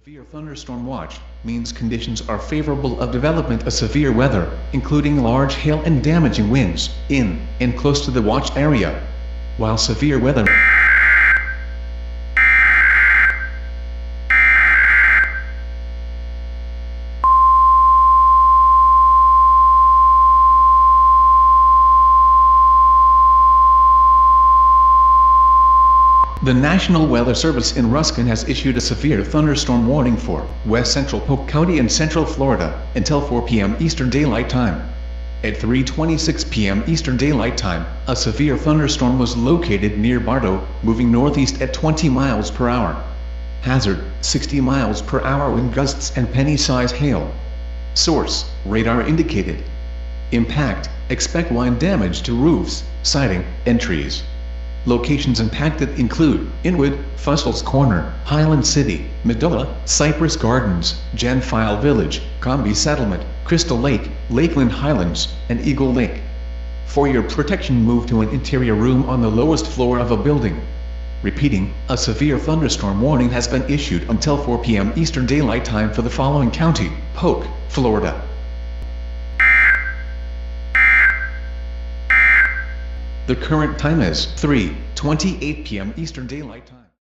Severe thunderstorm watch means conditions are favorable of development of severe weather, including large hail and damaging winds, in and close to the watch area. While severe weather The National Weather Service in Ruskin has issued a severe thunderstorm warning for West Central Polk County and Central Florida until 4 p.m. Eastern Daylight Time. At 3:26 p.m. Eastern Daylight Time, a severe thunderstorm was located near Bartow, moving northeast at 20 miles per hour. Hazard: 60 miles per hour wind gusts and penny-size hail. Source: radar indicated. Impact: expect wind damage to roofs, siding, and trees. Locations impacted include Inwood, Fussell's Corner, Highland City, Medola, Cypress Gardens, Janfile Village, Comby Settlement, Crystal Lake, Lakeland Highlands, and Eagle Lake. For your protection, move to an interior room on the lowest floor of a building. Repeating, a severe thunderstorm warning has been issued until 4 p.m. Eastern Daylight Time for the following county: Polk, Florida. The current time is 3:28 p.m. Eastern Daylight Time.